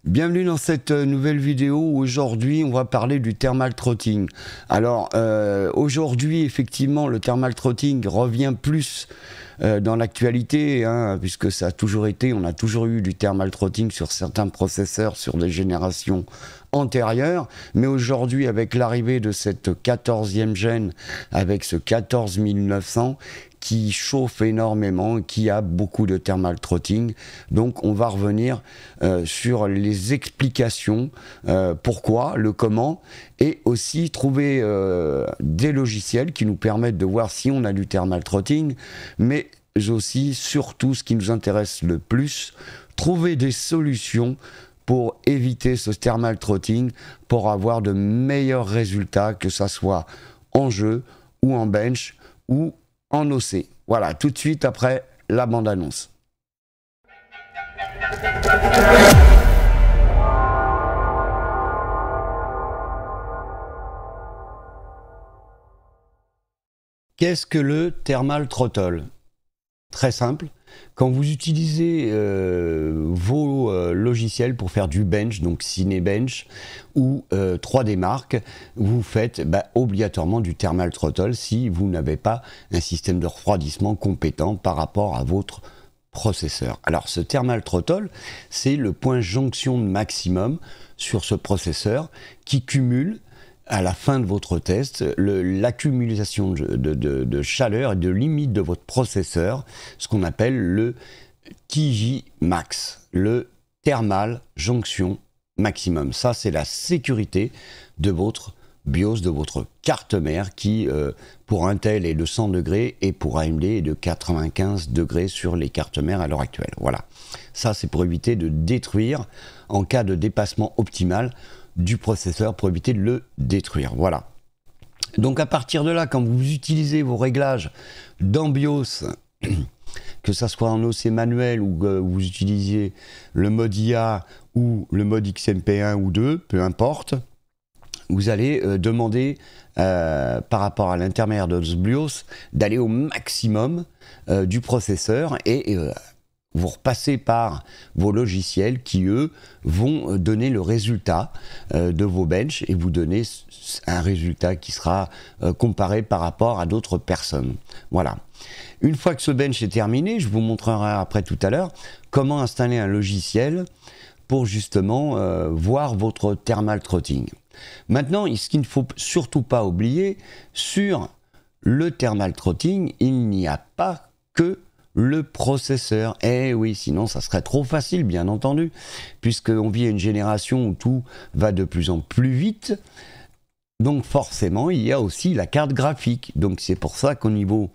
Bienvenue dans cette nouvelle vidéo où aujourd'hui on va parler du thermal throttling. Alors aujourd'hui effectivement le thermal throttling revient plus dans l'actualité, hein, puisque ça a toujours été, on a toujours eu du thermal throttling sur certains processeurs sur des générations antérieures, mais aujourd'hui avec l'arrivée de cette 14e gène avec ce 14900 qui chauffe énormément, qui a beaucoup de thermal throttling. Donc on va revenir sur les explications, pourquoi, le comment, et aussi trouver des logiciels qui nous permettent de voir si on a du thermal throttling, mais aussi, surtout, ce qui nous intéresse le plus, trouver des solutions pour éviter ce thermal throttling, pour avoir de meilleurs résultats, que ça soit en jeu, ou en bench, ou en OC. Voilà, tout de suite après la bande-annonce. Qu'est-ce que le thermal throttle? Très simple. Quand vous utilisez vos logiciels pour faire du bench, donc Cinebench ou 3D Mark, vous faites obligatoirement du thermal throttle si vous n'avez pas un système de refroidissement compétent par rapport à votre processeur. Alors ce thermal throttle, c'est le point jonction maximum sur ce processeur qui cumule à la fin de votre test, l'accumulation de chaleur et de limite de votre processeur, ce qu'on appelle le TJ max, le thermal jonction maximum. Ça, c'est la sécurité de votre BIOS, de votre carte mère qui, pour Intel, est de 100 degrés et pour AMD est de 95 degrés sur les cartes mères à l'heure actuelle. Voilà. Ça, c'est pour éviter de détruire en cas de dépassement optimal du processeur, pour éviter de le détruire. Voilà. Donc à partir de là, quand vous utilisez vos réglages dans BIOS, que ça soit en OC manuel ou que vous utilisiez le mode IA ou le mode XMP1 ou 2, peu importe, vous allez demander par rapport à l'intermédiaire de ce BIOS d'aller au maximum du processeur et vous repassez par vos logiciels qui, eux, vont donner le résultat de vos benches et vous donner un résultat qui sera comparé par rapport à d'autres personnes. Voilà. Une fois que ce bench est terminé, je vous montrerai après tout à l'heure comment installer un logiciel pour justement voir votre thermal throttling. Maintenant, ce qu'il ne faut surtout pas oublier, sur le thermal throttling, il n'y a pas que le processeur. Eh oui, sinon ça serait trop facile, bien entendu, puisqu'on vit une génération où tout va de plus en plus vite. Donc forcément, il y a aussi la carte graphique. Donc c'est pour ça qu'au niveau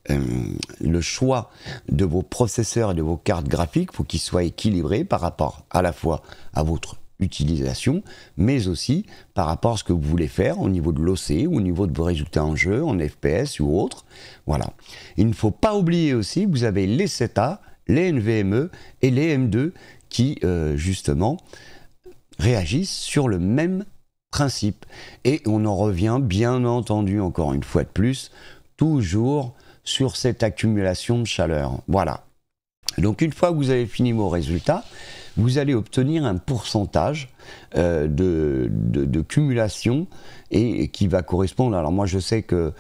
le choix de vos processeurs et de vos cartes graphiques, il faut qu'ils soient équilibrés par rapport à la fois à votre utilisation, mais aussi par rapport à ce que vous voulez faire au niveau de l'OC, au niveau de vos résultats en jeu, en FPS ou autre. Voilà. Il ne faut pas oublier aussi que vous avez les SATA, les NVMe et les M2 qui, justement, réagissent sur le même principe. Et on en revient, bien entendu, encore une fois de plus, toujours sur cette accumulation de chaleur. Voilà. Donc une fois que vous avez fini vos résultats, vous allez obtenir un pourcentage de cumulation et qui va correspondre. Alors moi je sais que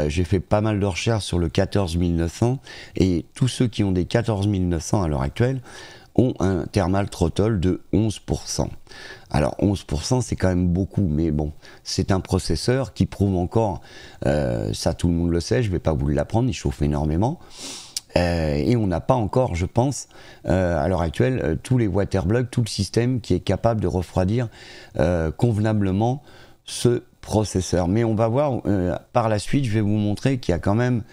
j'ai fait pas mal de recherches sur le 14900 et tous ceux qui ont des 14900 à l'heure actuelle ont un thermal throttle de 11%. Alors 11% c'est quand même beaucoup, mais bon, c'est un processeur qui prouve encore, ça tout le monde le sait, je ne vais pas vous l'apprendre, il chauffe énormément. Et on n'a pas encore, je pense, à l'heure actuelle, tous les waterblocks, tout le système qui est capable de refroidir convenablement ce processeur. Mais on va voir par la suite, je vais vous montrer qu'il y a quand même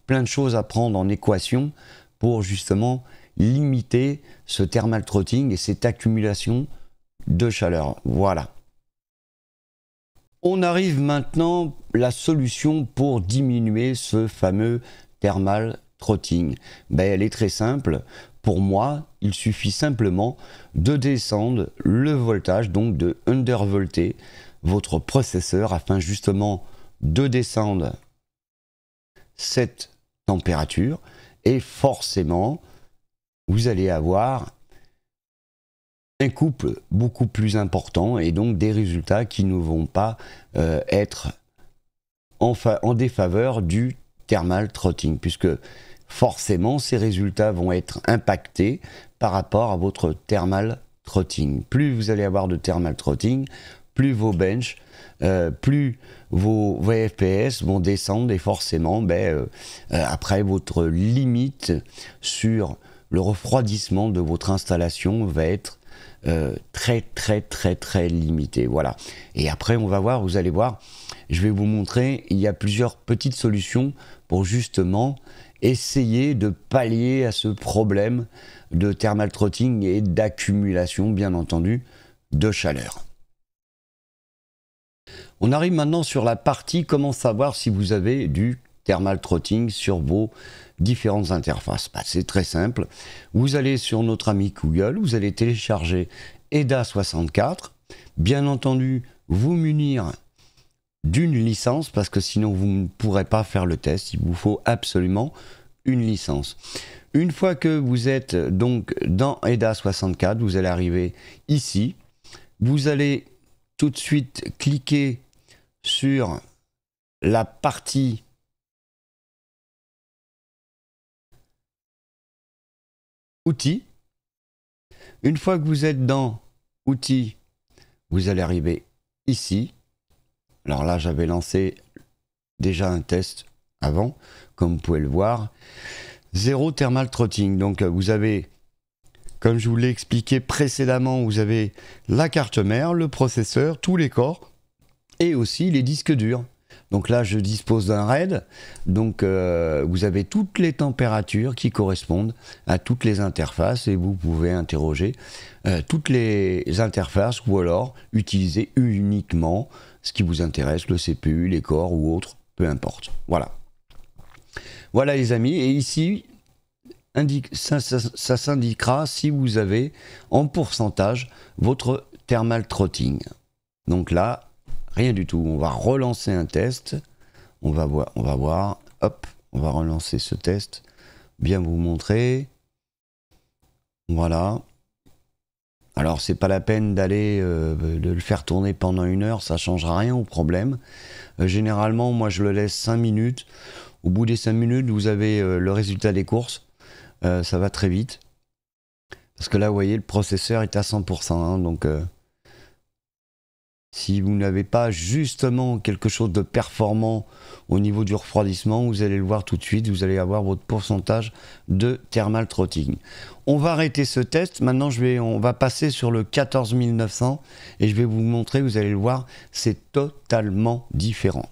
plein de choses à prendre en équation pour justement limiter ce thermal throttling et cette accumulation de chaleur. Voilà. On arrive maintenant à la solution pour diminuer ce fameux thermal throttling. Elle est très simple. Pour moi, il suffit simplement de descendre le voltage, donc de undervolter votre processeur afin justement de descendre cette température et forcément vous allez avoir un couple beaucoup plus important et donc des résultats qui ne vont pas être en défaveur du thermal trotting, puisque forcément ces résultats vont être impactés par rapport à votre thermal trotting. Plus vous allez avoir de thermal trotting, plus vos bench, plus vos FPS vont descendre et forcément après votre limite sur le refroidissement de votre installation va être très limité. Voilà. Et après on va voir, vous allez voir, je vais vous montrer, il y a plusieurs petites solutions pour justement essayer de pallier à ce problème de thermal trotting et d'accumulation, bien entendu, de chaleur. On arrive maintenant sur la partie comment savoir si vous avez du thermal trotting sur vos différentes interfaces. C'est très simple. Vous allez sur notre ami Google, vous allez télécharger EDA64. Bien entendu, vous munir d'une licence parce que sinon vous ne pourrez pas faire le test. Il vous faut absolument une licence. Une fois que vous êtes donc dans EDA64, vous allez arriver ici. Vous allez tout de suite cliquer sur la partie outils. Une fois que vous êtes dans outils, vous allez arriver ici. Alors là, j'avais lancé déjà un test avant, comme vous pouvez le voir. Zéro thermal trotting. Donc vous avez, comme je vous l'ai expliqué précédemment, vous avez la carte mère, le processeur, tous les corps et aussi les disques durs. Donc là, je dispose d'un RAID. Donc vous avez toutes les températures qui correspondent à toutes les interfaces et vous pouvez interroger toutes les interfaces ou alors utiliser uniquement ce qui vous intéresse, le CPU, les corps ou autre, peu importe. Voilà. Voilà les amis, et ici, ça s'indiquera si vous avez en pourcentage votre thermal trotting. Donc là, rien du tout. On va relancer un test. On va voir. Hop, on va relancer ce test. Bien vous montrer. Voilà. Alors, c'est pas la peine d'aller de le faire tourner pendant 1 heure. Ça changera rien au problème. Généralement, moi, je le laisse 5 minutes. Au bout des 5 minutes, vous avez le résultat des courses. Ça va très vite. Parce que là, vous voyez, le processeur est à 100%. Hein, donc, si vous n'avez pas justement quelque chose de performant au niveau du refroidissement, vous allez le voir tout de suite. Vous allez avoir votre pourcentage de thermal trotting. On va arrêter ce test. Maintenant, on va passer sur le 14900 et je vais vous montrer. Vous allez le voir, c'est totalement différent.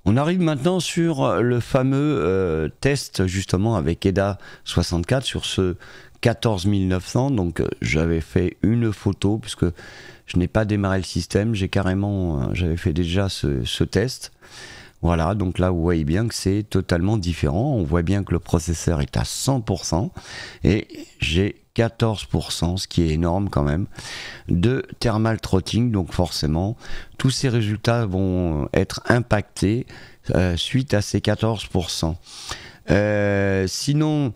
On arrive maintenant sur le fameux test justement avec EDA64 sur ce 14900. Donc j'avais fait une photo puisque je n'ai pas démarré le système, j'avais fait déjà ce test. Voilà, donc là vous voyez bien que c'est totalement différent. On voit bien que le processeur est à 100% et j'ai 14%, ce qui est énorme quand même, de thermal trotting. Donc forcément, tous ces résultats vont être impactés suite à ces 14%. Sinon,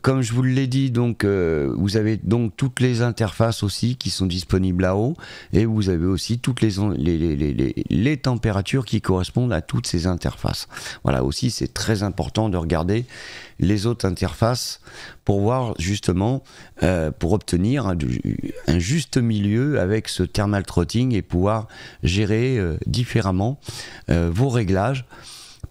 comme je vous l'ai dit, donc vous avez donc toutes les interfaces aussi qui sont disponibles là-haut, et vous avez aussi toutes les températures qui correspondent à toutes ces interfaces. Voilà, aussi c'est très important de regarder les autres interfaces pour voir justement, pour obtenir un juste milieu avec ce thermal trotting et pouvoir gérer différemment vos réglages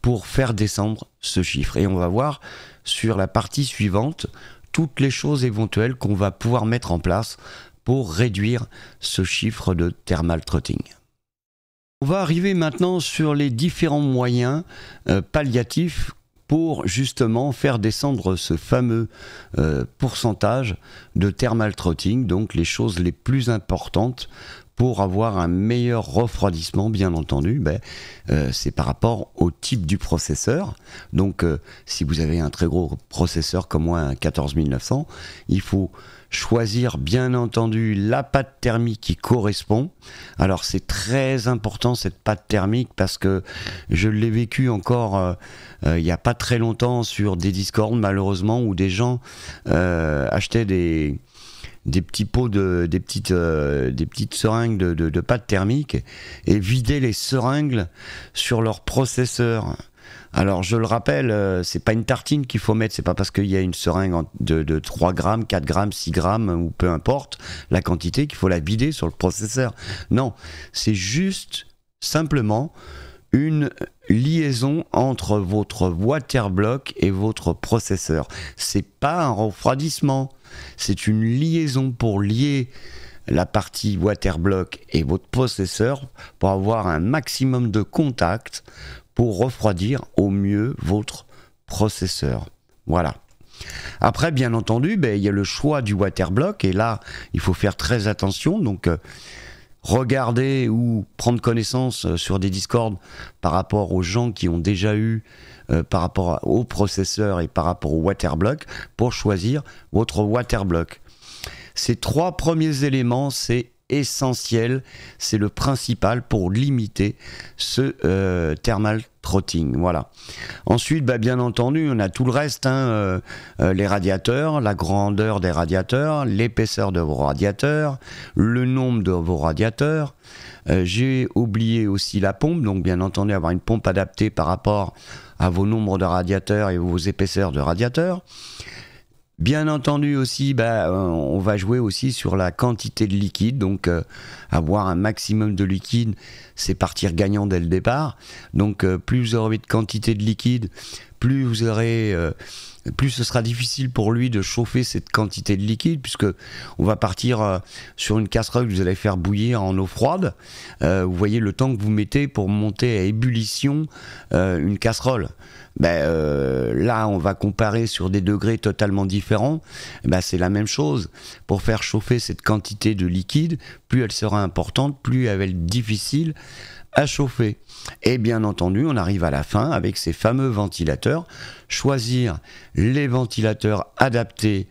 pour faire descendre ce chiffre. Et on va voir sur la partie suivante toutes les choses éventuelles qu'on va pouvoir mettre en place pour réduire ce chiffre de thermal trotting. On va arriver maintenant sur les différents moyens palliatifs pour justement faire descendre ce fameux pourcentage de thermal trotting, donc les choses les plus importantes pour avoir un meilleur refroidissement, bien entendu, c'est par rapport au type du processeur. Donc, si vous avez un très gros processeur comme moi, un 14900, il faut choisir, bien entendu, la pâte thermique qui correspond. Alors, c'est très important, cette pâte thermique, parce que je l'ai vécu encore il n'y a pas très longtemps sur des Discord, malheureusement, où des gens achetaient des petits pots des petites seringues de pâte thermique et vider les seringues sur leur processeur. Alors je le rappelle, c'est pas une tartine qu'il faut mettre, c'est pas parce qu'il y a une seringue de 3 grammes, 4 grammes, 6 grammes ou peu importe la quantité qu'il faut la vider sur le processeur. Non, c'est juste simplement une liaison entre votre waterblock et votre processeur. C'est pas un refroidissement, c'est une liaison pour lier la partie waterblock et votre processeur pour avoir un maximum de contact pour refroidir au mieux votre processeur. Voilà. Après, bien entendu, il y a le choix du waterblock et là, il faut faire très attention. Donc, regarder ou prendre connaissance sur des Discord par rapport aux gens qui ont déjà eu par rapport au processeur et par rapport au waterblock pour choisir votre waterblock. Ces 3 premiers éléments, c'est essentiel, c'est le principal pour limiter ce thermal throttling. Voilà. Ensuite, bien entendu, on a tout le reste, les radiateurs, la grandeur des radiateurs, l'épaisseur de vos radiateurs, le nombre de vos radiateurs. J'ai oublié aussi la pompe, donc bien entendu avoir une pompe adaptée par rapport à vos nombres de radiateurs et vos épaisseurs de radiateurs. Bien entendu aussi, on va jouer aussi sur la quantité de liquide, donc avoir un maximum de liquide, c'est partir gagnant dès le départ. Donc plus vous aurez de quantité de liquide, plus vous aurez, plus ce sera difficile pour lui de chauffer cette quantité de liquide, puisque on va partir sur une casserole que vous allez faire bouillir en eau froide. Vous voyez le temps que vous mettez pour monter à ébullition une casserole. Là, on va comparer sur des degrés totalement différents. C'est la même chose. Pour faire chauffer cette quantité de liquide, plus elle sera importante, plus elle va être difficile à chauffer. Et bien entendu, on arrive à la fin avec ces fameux ventilateurs. Choisir les ventilateurs adaptés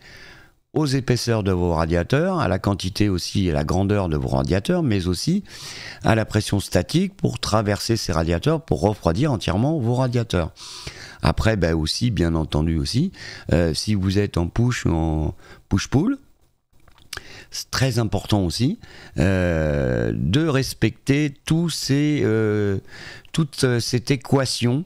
aux épaisseurs de vos radiateurs, à la quantité aussi et à la grandeur de vos radiateurs, mais aussi à la pression statique pour traverser ces radiateurs, pour refroidir entièrement vos radiateurs. Après, aussi, bien entendu aussi, si vous êtes en push ou en push-pull, c'est très important aussi de respecter toute cette équation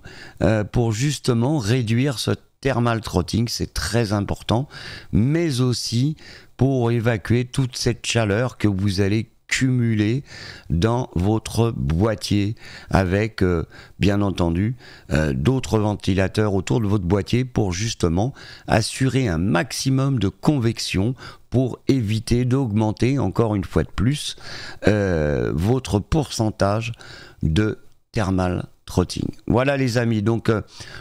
pour justement réduire ce thermal throttling, c'est très important, mais aussi pour évacuer toute cette chaleur que vous allez cumuler dans votre boîtier avec bien entendu d'autres ventilateurs autour de votre boîtier pour justement assurer un maximum de convection pour éviter d'augmenter encore une fois de plus votre pourcentage de thermal throttling. Voilà les amis, donc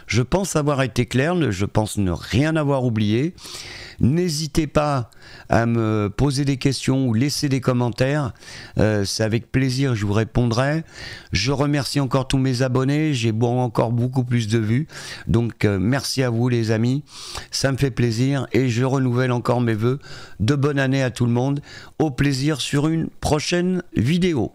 je pense avoir été clair, je pense ne rien avoir oublié. N'hésitez pas à me poser des questions ou laisser des commentaires, c'est avec plaisir que je vous répondrai. Je remercie encore tous mes abonnés, j'ai encore beaucoup plus de vues, donc merci à vous les amis, ça me fait plaisir et je renouvelle encore mes vœux de bonne année à tout le monde. Au plaisir sur une prochaine vidéo.